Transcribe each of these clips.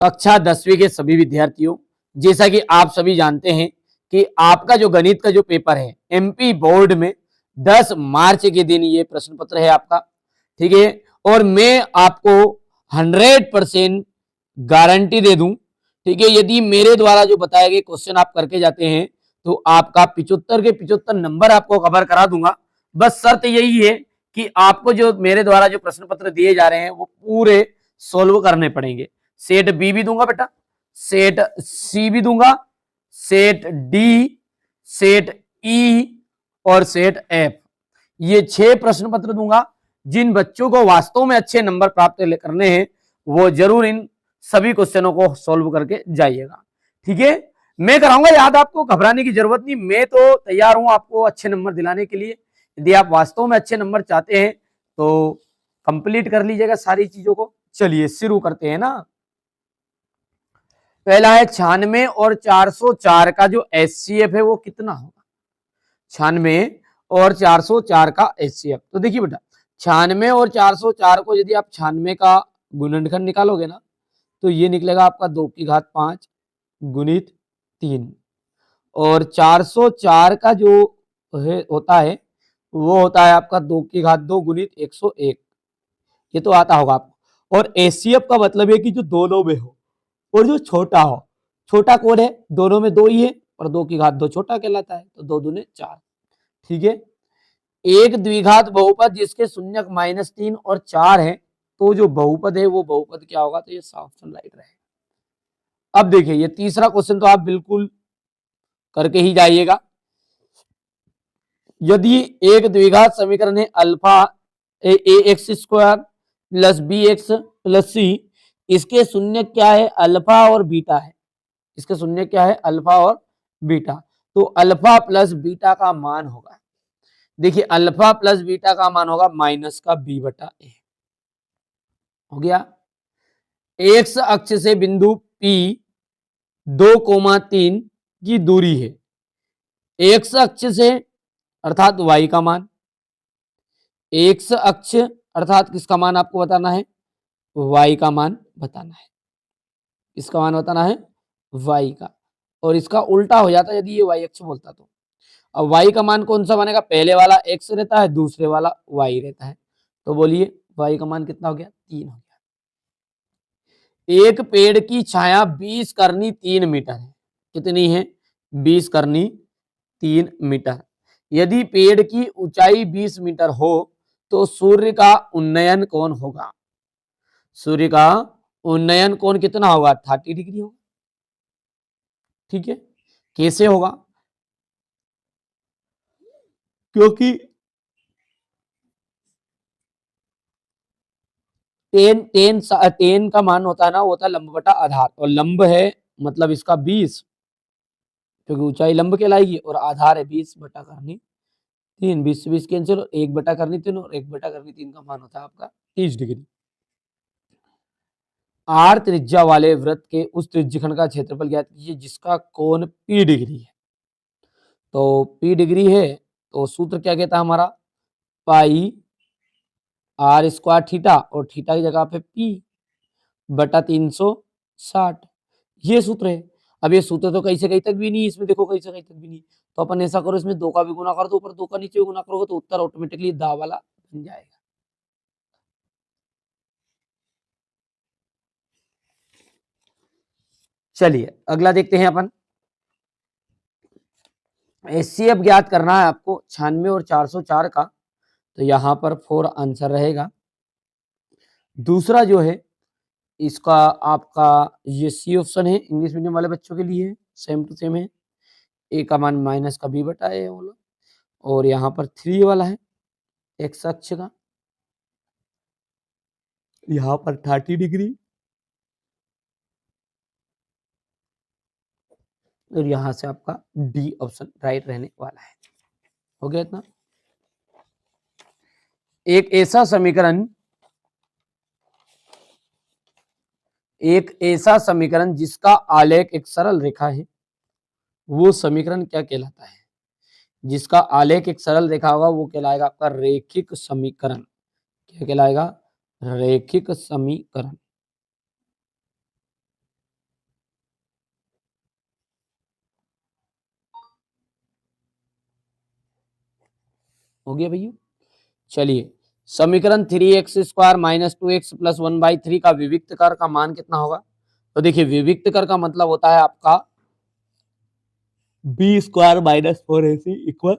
कक्षा 10वीं के सभी विद्यार्थियों, जैसा कि आप सभी जानते हैं कि आपका जो गणित का जो पेपर है एमपी बोर्ड में 10 मार्च के दिन ये प्रश्न पत्र है आपका, ठीक है। और मैं आपको 100% गारंटी दे दूं, ठीक है, यदि मेरे द्वारा जो बताए गए क्वेश्चन आप करके जाते हैं तो आपका 75 के 75 नंबर आपको कवर करा दूंगा। बस शर्त यही है कि आपको जो मेरे द्वारा जो प्रश्न पत्र दिए जा रहे हैं वो पूरे सोल्व करने पड़ेंगे। सेट बी भी दूंगा बेटा, सेट सी भी दूंगा, सेट डी, सेट ई और सेट एफ, ये 6 प्रश्न पत्र दूंगा। जिन बच्चों को वास्तव में अच्छे नंबर प्राप्त करने हैं वो जरूर इन सभी क्वेश्चनों को सॉल्व करके जाइएगा, ठीक है। मैं कराऊंगा याद, आपको घबराने की जरूरत नहीं, मैं तो तैयार हूं आपको अच्छे नंबर दिलाने के लिए। यदि आप वास्तव में अच्छे नंबर चाहते हैं तो कंप्लीट कर लीजिएगा सारी चीजों को। चलिए शुरू करते हैं ना। पहला है 96 और 404 का जो एचसीएफ है वो कितना होगा। 96 और 404 का एचसीएफ, तो देखिए बेटा 96 और 404 को यदि आप 96 का गुणनखंड निकालोगे ना तो ये निकलेगा आपका 2 की घात 5 गुणित 3, और 404 का जो होता है वो होता है आपका 2 की घात 2 गुणित 101, ये तो आता होगा आपको। और एचसीएफ का मतलब है कि जो दोनों में हो और जो छोटा हो। छोटा कौन है, दोनों में 2 ही है और 2 की घात 2 छोटा कहलाता है, तो 2 दूने 4, ठीक है। एक द्विघात बहुपद जिसके शून्यक -3 और 4 है, तो जो बहुपद है वो बहुपद क्या होगा, तो ये ऑप्शन राइट रहेगा। अब देखिए ये तीसरा क्वेश्चन तो आप बिल्कुल करके ही जाइएगा। यदि एक द्विघात समीकरण है alpha A X square plus B X plus C, इसके शून्य क्या है, अल्फा और बीटा है। इसके शून्य क्या है, अल्फा और बीटा। तो अल्फा प्लस बीटा का मान होगा, देखिए अल्फा प्लस बीटा का मान होगा माइनस का बी बटा ए, हो गया। एक्स अक्ष से बिंदु P 2,3 की दूरी है, एक्स अक्ष से अर्थात y का मान, एक्स अक्ष अर्थात किसका मान आपको बताना है, y का मान बताना है। इसका मान बताना है y का, और इसका उल्टा हो जाता यदि ये y अक्ष बोलता तो। अब y का मान कौन सा बनेगा, पहले वाला x रहता है दूसरे वाला y रहता है, तो बोलिए y का मान कितना हो गया, 3 हो गया। एक पेड़ की छाया 20 करनी 3 मीटर है, कितनी है, 20 करनी 3 मीटर। यदि पेड़ की ऊंचाई 20 मीटर हो तो सूर्य का उन्नयन कोण होगा, सूर्य का उन्नयन कोण कितना होगा, 30 डिग्री होगा, ठीक है। कैसे होगा, क्योंकि टेन का मान होता है ना, वो होता है लंब बटा आधार, और लंब है मतलब इसका 20, क्योंकि ऊंचाई लंब कहलाएगी, और आधार है 20 बटा करनी 3, 20 से 20 कैंसिल, 1 बटा करनी 3 और 1 बटा करनी 3 का मान होता है आपका 30 डिग्री। आर त्रिज्या वाले वृत्त के उस त्रिज्यखंड का क्षेत्रफल ज्ञात कीजिए जिसका कोण P डिग्री है। तो P डिग्री है तो सूत्र क्या कहता है हमारा, पाई आर स्क्वायर थीटा, और थीटा की जगह पे P बटा 360, ये सूत्र है। अब ये सूत्र तो कहीं से कहीं तक भी नहीं, इसमें देखो कहीं से कहीं तक भी नहीं, तो अपन ऐसा करो इसमें 2 का भी गुना कर दो, ऊपर 2 का नीचे भी गुना करोगे तो उत्तर ऑटोमेटिकली दा वाला बन जाएगा। चलिए अगला देखते हैं अपन, एचसीएफ ज्ञात करना है आपको 96 और 404 का, तो यहां पर 4 आंसर रहेगा। दूसरा जो है इसका आपका ये सी ऑप्शन है, इंग्लिश मीडियम वाले बच्चों के लिए सेम टू सेम है, ए का मान माइनस का बी बटा ए बोलो, और यहाँ पर 3 वाला है एक्स अक्ष का, यहाँ पर 30 डिग्री, और यहां से आपका डी ऑप्शन राइट रहने वाला है। हो गया इतना। एक ऐसा समीकरण जिसका आलेख एक सरल रेखा है, वो समीकरण क्या कहलाता है, जिसका आलेख एक सरल रेखा होगा वो कहलाएगा आपका रेखिक समीकरण। क्या कहलाएगा, रेखिक समीकरण। हो गया भैया। चलिए समीकरण 3x² माइनस 2x प्लस 1/3 का विविक्त कर का मान कितना होगा? तो देखिए विविक्त कर का मतलब होता है आपका b² माइनस 4ac इक्वल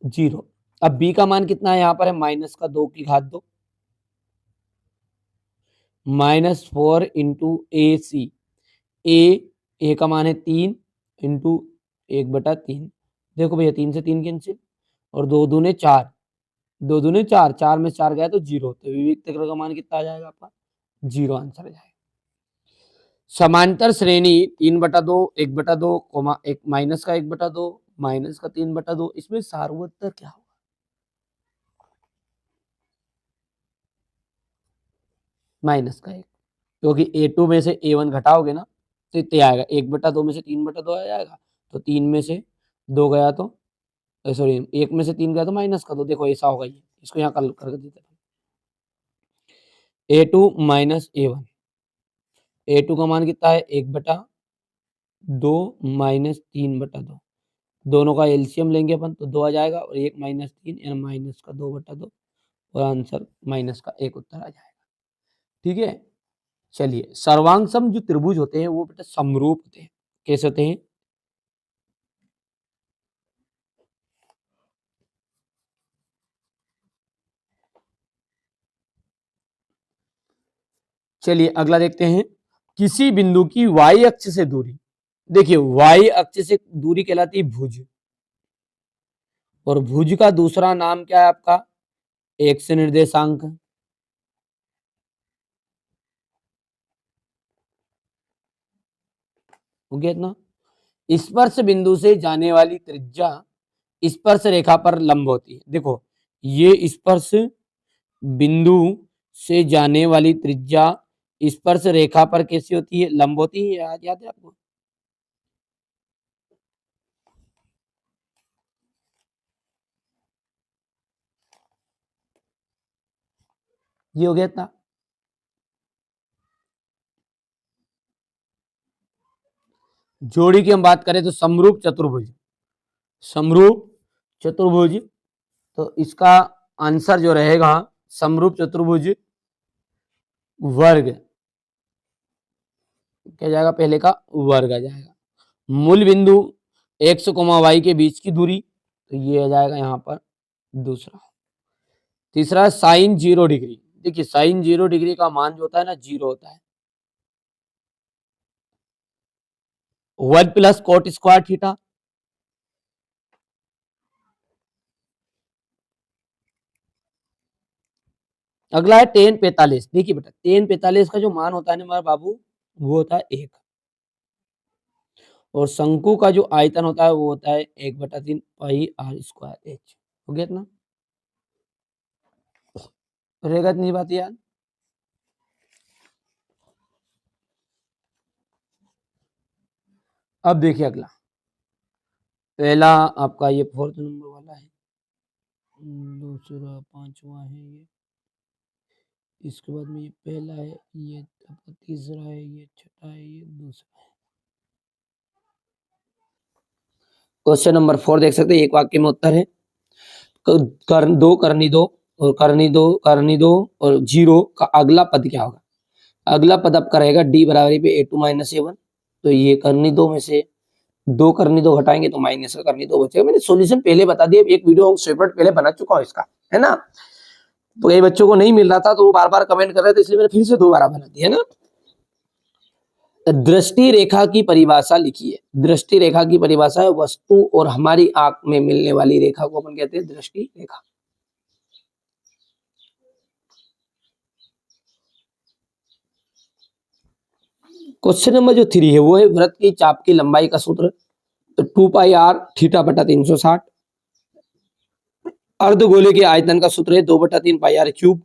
0। अब b का मान कितना है यहाँ पर है माइनस का 2 की घात 2 माइनस 4 इंटू ए सी। ए का मान है 3 इंटू 1/3। देखो भैया 3 से 3 कैंसिल और 2 दूने 4, 2 दूने 4, 4 में 4 गया तो 0। तो विविक्त कर का मान कितना आ जाएगा आपका? 0 आंसर आ जाएगा। समांतर श्रेणी 3/2 1/2 कोमा 1 माइनस का 1/2 माइनस का 3/2, इसमें सार्वत्तर क्या होगा? माइनस का 1, क्योंकि a2 में से a1 घटाओगे ना तो इतने आएगा। 1/2 में से 3/2 आ जाएगा, तो 3 में से 2 गया तो सॉरी 1 में से 3 गया तो माइनस का 2। देखो ऐसा होगा, ये इसको यहाँ कल कर देते हैं। a2 माइनस a1, a2 का मान कितना है 1/2 माइनस 3/2, दोनों का एलसीएम लेंगे अपन तो 2 आ जाएगा और 1 माइनस 3 यानी माइनस का 2/2 और आंसर माइनस का 1 उत्तर आ जाएगा। ठीक है। चलिए सर्वांग सम जो त्रिभुज होते हैं वो बेटा समरूप होते हैं। कैसे होते हैं? चलिए अगला देखते हैं। किसी बिंदु की y अक्ष से दूरी, देखिए y अक्ष से दूरी कहलाती है भुज, और भुज का दूसरा नाम क्या है आपका? एक्स निर्देशांक। हो गया इतना। स्पर्श बिंदु से जाने वाली त्रिज्या स्पर्श रेखा पर लंब होती है। देखो ये स्पर्श बिंदु से जाने वाली त्रिज्या स्पर्श रेखा पर कैसी होती है? लंब होती है। याद है आपको? ये हो गया इतना। जोड़ी की हम बात करें तो समरूप चतुर्भुज, समरूप चतुर्भुज, तो इसका आंसर जो रहेगा समरूप चतुर्भुज वर्ग क्या जाएगा? पहले का वर्ग आ जाएगा। मूल बिंदु x, y के बीच की दूरी, तो ये आ जाएगा यहाँ पर दूसरा। तीसरा साइन 0 डिग्री। देखिए साइन 0 डिग्री का मान जो होता है ना 0 होता है। 1 प्लस कोट स्क्वायर थीटा। अगला है टेन 45। देखिए बेटा टेन 45 का जो मान होता है ना हमारे बाबू वो होता है 1, और शंकु का जो आयतन होता है वो होता है 1/3 पाई आर स्क्वायर एच। हो गया इतना। रहेगा इतनी बात याद। अब देखिए अगला, पहला आपका ये 4th नंबर वाला है, दूसरा 5वां है ये, इसके बाद में ये पहला है, ये आपका तीसरा है, ये छठा है, ये दूसरा है। क्वेश्चन नंबर 4 देख सकते हैं, एक वाक्य में उत्तर है। करनी दो और करनी दो और 0 का अगला पद क्या होगा? अगला पद आपका रहेगा d बराबरी पे a2 माइनस a1। तो ये करनी दो में से 2 करनी दो घटाएंगे तो माइनस का करनी दो बचेगा। मैंने सॉल्यूशन पहले बता दिया, एक वीडियो सेपरेट पहले बना चुका हूँ इसका, है ना। तो कई बच्चों को नहीं मिल रहा था तो वो बार बार कमेंट कर रहे थे, इसलिए मैंने फिर से दोबारा बना दिया, है ना। दृष्टि रेखा की परिभाषा लिखिए। दृष्टि रेखा की परिभाषा है वस्तु और हमारी आंख में मिलने वाली रेखा को अपन कहते हैं दृष्टि रेखा। क्वेश्चन नंबर जो 3 है वो है वृत्त की चाप की लंबाई का सूत्र। तो 2 पाई आर थीटा बटा 360। अर्धगोले के आयतन का सूत्र है 2/3 पाई आर क्यूब।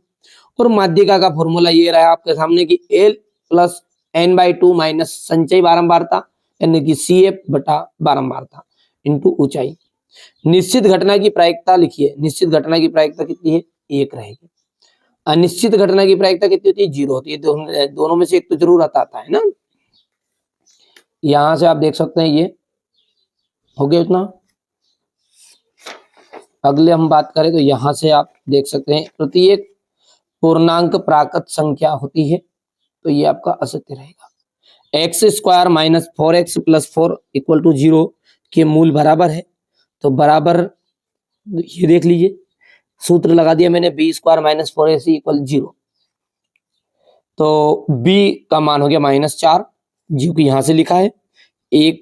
और माध्यिका का फॉर्मूला ये रहा आपके सामने की L प्लस n/2 माइनस संचयी बारंबारता यानी कि CF बटा बारंबारता इंटू ऊंचाई। निश्चित घटना की प्रायिकता लिखिए। निश्चित घटना की प्रायिकता कितनी है? 1 रहेगी। अनिश्चित घटना की प्रायिकता कितनी होती है? 0 होती है। दोनों में से एक तो जरूर आता है ना। यहां से आप देख सकते हैं ये हो गया इतना। अगले हम बात करें तो यहाँ से आप देख सकते हैं प्रत्येक पूर्णांक प्राकृत संख्या होती है, तो ये आपका असत्य रहेगा। X square minus 4x plus 4 equal to 0 के मूल बराबर है, तो बराबर ये देख लीजिए, सूत्र लगा दिया मैंने, B square minus 4ac equal 0। तो b का मान हो गया -4, जो कि यहां से लिखा है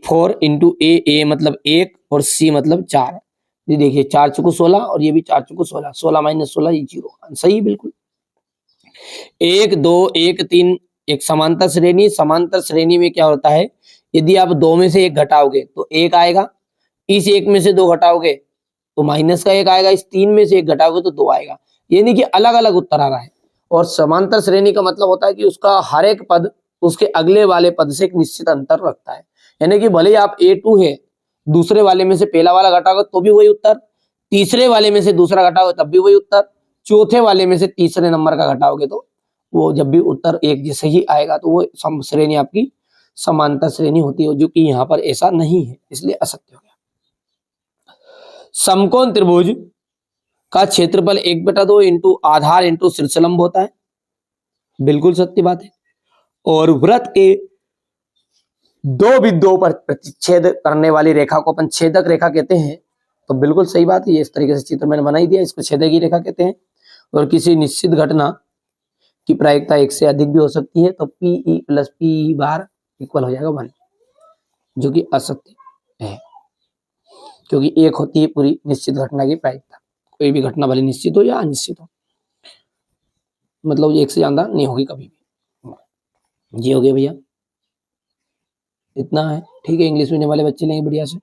4 इंटू ए मतलब 1 और c मतलब 4। ये देखिए 4 चुको 16 और ये भी 4 चुको 16, 16 माइनस 16 ये 0, सही बिल्कुल। 1 2 1 3 एक समांतर श्रेणी, समांतर श्रेणी में क्या होता है, यदि आप 2 में से 1 घटाओगे तो 1 आएगा, इस 1 में से 2 घटाओगे तो माइनस का 1 आएगा, इस 3 में से 1 घटाओगे तो 2 आएगा। यानी कि अलग अलग उत्तर आ रहा है। और समांतर श्रेणी का मतलब होता है कि उसका हर एक पद उसके अगले वाले पद से एक निश्चित अंतर रखता है। यानी कि भले आप A2 है, दूसरे वाले में से पहला वाला घटाओगे तो भी वही उत्तर, तीसरे वाले में से दूसरा घटाओगे तब भी वही उत्तर, चौथे वाले में से तीसरे नंबर का घटाओगे तो वो जब भी उत्तर एक जैसे ही आएगा तो वो श्रेणी आपकी समांतर श्रेणी होती है, जो कि यहाँ पर ऐसा नहीं है, इसलिए असत्य हो गया। समकोण त्रिभुज का क्षेत्रफल 1/2 इंटू आधार इंटू शीर्षलंब होता है, बिल्कुल सत्य बात है। और वृत्त के दो बिंदुओं पर प्रतिच्छेद करने वाली रेखा को अपन छेदक रेखा कहते हैं, तो बिल्कुल सही बात है। ये इस तरीके से चित्र मैंने बना ही दिया, इसको छेदक की रेखा कहते हैं। और किसी निश्चित घटना की प्रायिकता 1 से अधिक भी हो सकती है, तो PE प्लस PE बार इक्वल हो जाएगा 1, जो कि असत्य है, क्योंकि 1 होती है पूरी निश्चित घटना की प्रायिकता। कोई भी घटना भले निश्चित हो या अनिश्चित हो, मतलब 1 से ज्यादा नहीं होगी कभी भी। जी हो गया भैया, इतना है, ठीक है। इंग्लिश मीडियम वाले बच्चे लेंगे बढ़िया से।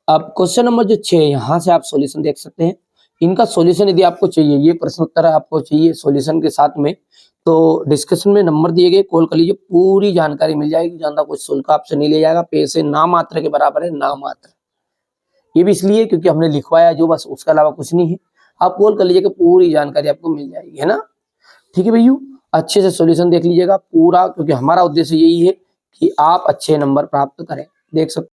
अब क्वेश्चन नंबर जो 6, यहाँ से आप सॉल्यूशन देख सकते हैं। इनका सॉल्यूशन यदि आपको चाहिए, ये प्रश्न उत्तर आपको चाहिए सॉल्यूशन के साथ में, तो डिस्कशन में नंबर दिए गए, कॉल कर लीजिए, पूरी जानकारी मिल जाएगी। ज्यादा कुछ शुल्क आपसे नहीं लिया जाएगा, पैसे ना मात्र के बराबर है, ना मात्र। ये भी इसलिए क्योंकि हमने लिखवाया जो, बस, उसके अलावा कुछ नहीं है। आप कॉल कर लीजिएगा, पूरी जानकारी आपको मिल जाएगी, है ना। ठीक है भैया, अच्छे से सॉल्यूशन देख लीजिएगा पूरा, क्योंकि हमारा उद्देश्य यही है कि आप अच्छे नंबर प्राप्त करें। देख सकते